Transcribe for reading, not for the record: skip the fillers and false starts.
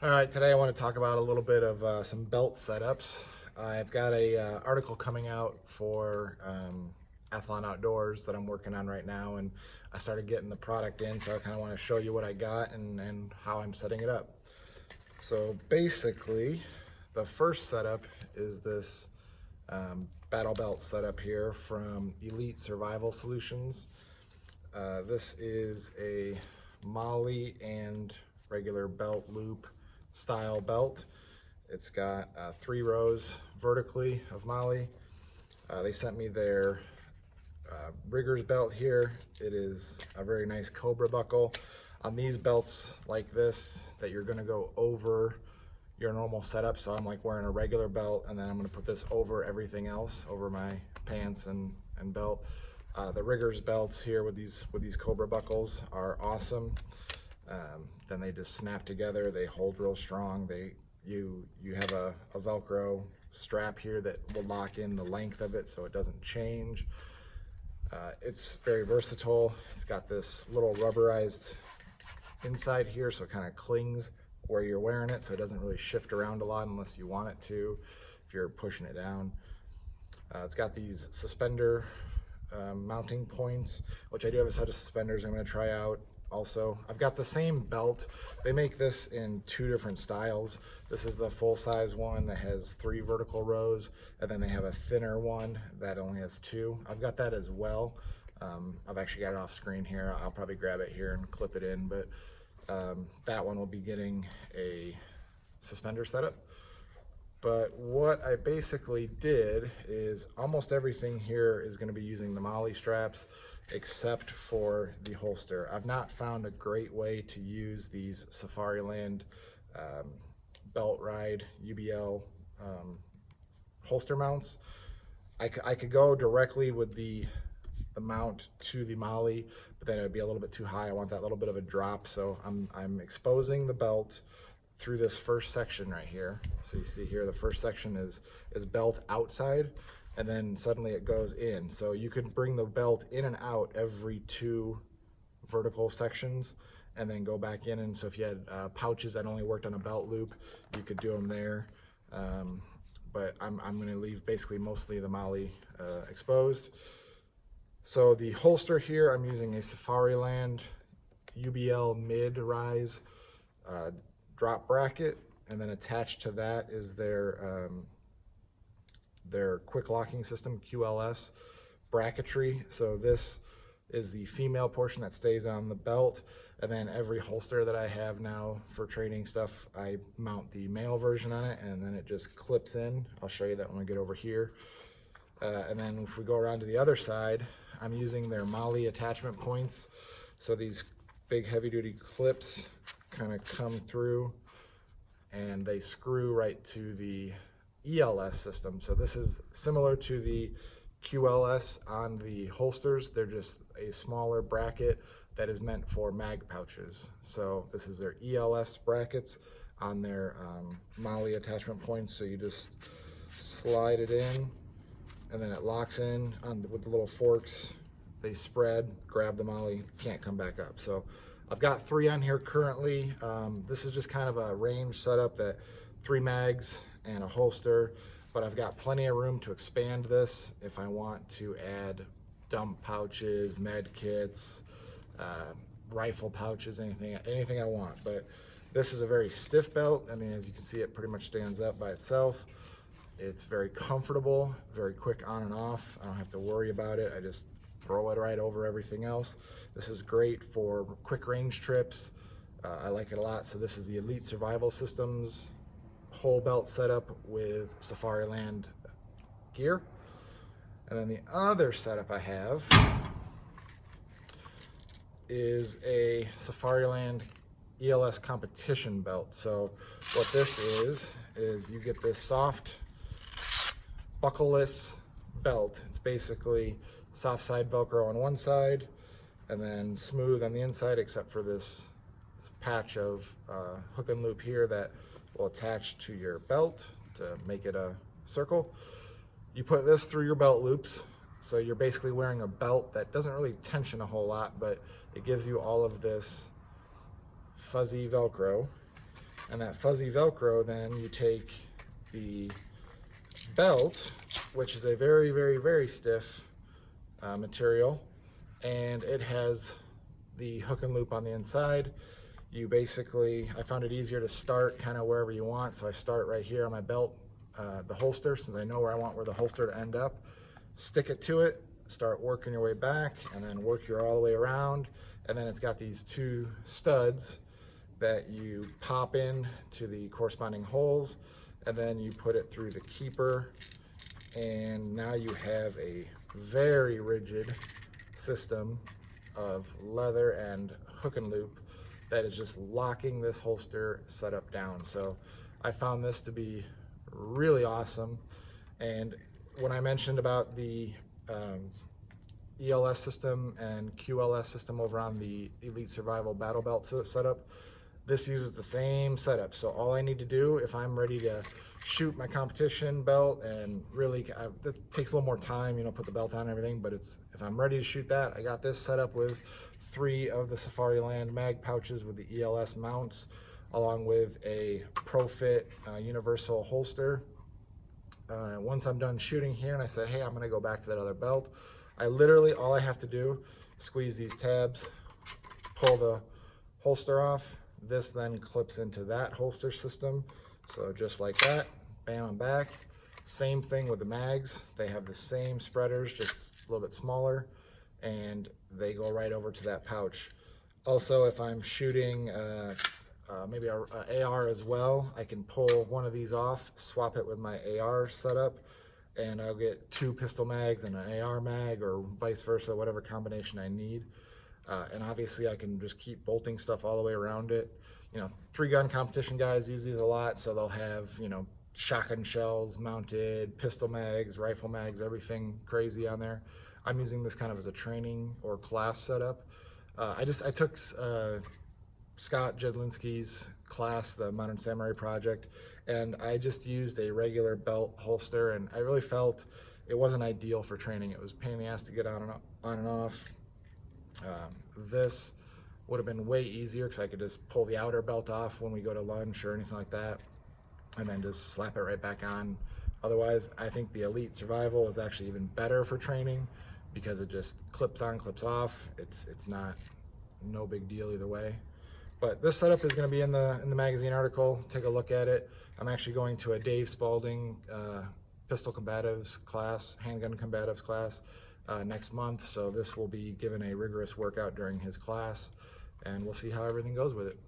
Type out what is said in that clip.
All right, today I want to talk about a little bit of some belt setups. I've got a article coming out for Athlon Outdoors that I'm working on right now, and I started getting the product in, so I kind of want to show you what I got and how I'm setting it up. So basically, the first setup is this battle belt setup here from Elite Survival Solutions. This is a MOLLE and regular belt loop style belt. It's got 3 rows vertically of MOLLE. They sent me their rigger's belt here. It is a very nice Cobra buckle. On these belts like this, that you're gonna go over your normal setup, so I'm like wearing a regular belt and then I'm gonna put this over everything else, over my pants and belt. The rigger's belts here with these Cobra buckles are awesome. Then they just snap together. They hold real strong. You have a Velcro strap here that will lock in the length of it so it doesn't change. It's very versatile. It's got this little rubberized inside here, so it kind of clings where you're wearing it, so it doesn't really shift around a lot unless you want it to, if you're pushing it down. It's got these suspender mounting points, which I do have a set of suspenders I'm going to try out. Also, I've got the same belt. They make this in 2 different styles. This is the full-size one that has 3 vertical rows, and then they have a thinner one that only has 2. I've got that as well. I've actually got it off screen here. I'll probably grab it here and clip it in, but that one will be getting a suspender setup. But what I basically did is almost everything here is going to be using the MOLLE straps except for the holster. I've not found a great way to use these Safariland belt ride UBL holster mounts. I could go directly with the mount to the MOLLE, but then it would be a little bit too high. I want that little bit of a drop, so I'm exposing the belt through this first section right here. So you see here, the first section is belt outside, and then suddenly it goes in. So you could bring the belt in and out every 2 vertical sections and then go back in. And so if you had pouches that only worked on a belt loop, you could do them there. But I'm gonna leave basically mostly the MOLLE exposed. So the holster here, I'm using a Safariland UBL mid-rise drop bracket, and then attached to that is their quick locking system, QLS bracketry. So this is the female portion that stays on the belt, and then every holster that I have now for training stuff, I mount the male version on it, and then it just clips in. I'll show you that when we get over here. And then if we go around to the other side, I'm using their MOLLE attachment points. So these big heavy-duty clips kind of come through and they screw right to the ELS system. So this is similar to the QLS on the holsters. They're just a smaller bracket that is meant for mag pouches. So this is their ELS brackets on their MOLLE attachment points. So you just slide it in and then it locks in with the little forks. They spread, grab the MOLLE, can't come back up. So I've got 3 on here currently. This is just kind of a range setup, that 3 mags and a holster, but I've got plenty of room to expand this if I want to add dump pouches, med kits, rifle pouches, anything I want. But this is a very stiff belt. I mean, as you can see, it pretty much stands up by itself. It's very comfortable, very quick on and off. I don't have to worry about it. I just throw it right over everything else. This is great for quick range trips. I like it a lot. So this is the Elite Survival Systems whole belt setup with Safariland gear. And then the other setup I have is a Safariland ELS competition belt. So what this is you get this soft buckleless belt. It's basically soft side Velcro on one side and then smooth on the inside, except for this patch of hook and loop here that will attach to your belt to make it a circle. You put this through your belt loops, so you're basically wearing a belt that doesn't really tension a whole lot, but it gives you all of this fuzzy Velcro. And that fuzzy Velcro, then you take the belt, which is a very, very, very stiff material, and it has the hook and loop on the inside. You basically, I found it easier to start kind of wherever you want. So I start right here on my belt, the holster, since I know where I want where the holster to end up. Stick it to it, start working your way back, and then work your all the way around. And then it's got these two studs that you pop in to the corresponding holes, and then you put it through the keeper, and now you have a very rigid system of leather and hook and loop that is just locking this holster setup down. So I found this to be really awesome. And when I mentioned about the ELS system and QLS system over on the Elite Survival Battle Belt setup, this uses the same setup. So all I need to do if I'm ready to shoot my competition belt, and really it takes a little more time, you know, put the belt on and everything, but if I'm ready to shoot that, I got this set up with 3 of the Safariland mag pouches with the ELS mounts, along with a ProFit universal holster. Once I'm done shooting here and I said, hey, I'm gonna go back to that other belt, I literally, all I have to do, squeeze these tabs, pull the holster off. This then clips into that holster system. So just like that, bam, I'm back. Same thing with the mags. They have the same spreaders, just a little bit smaller, and they go right over to that pouch. Also, if I'm shooting maybe a AR as well, I can pull one of these off, swap it with my AR setup, and I'll get 2 pistol mags and an AR mag, or vice versa, whatever combination I need. And obviously I can just keep bolting stuff all the way around it. You know, 3-gun competition guys use these a lot, so they'll have, you know, shotgun shells mounted, pistol mags, rifle mags, everything crazy on there. I'm using this kind of as a training or class setup. I took Scott Jedlinski's class, the Modern Samurai Project, and I just used a regular belt holster, and I really felt it wasn't ideal for training. It was a pain in the ass to get on and off. This would have been way easier because I could just pull the outer belt off when we go to lunch or anything like that, and then just slap it right back on. Otherwise, I think the Elite Survival is actually even better for training because it just clips on, clips off. It's no big deal either way. But this setup is going to be in the magazine article. Take a look at it. I'm actually going to a Dave Spalding pistol combatives class, handgun combatives class next month. So this will be given a rigorous workout during his class, and we'll see how everything goes with it.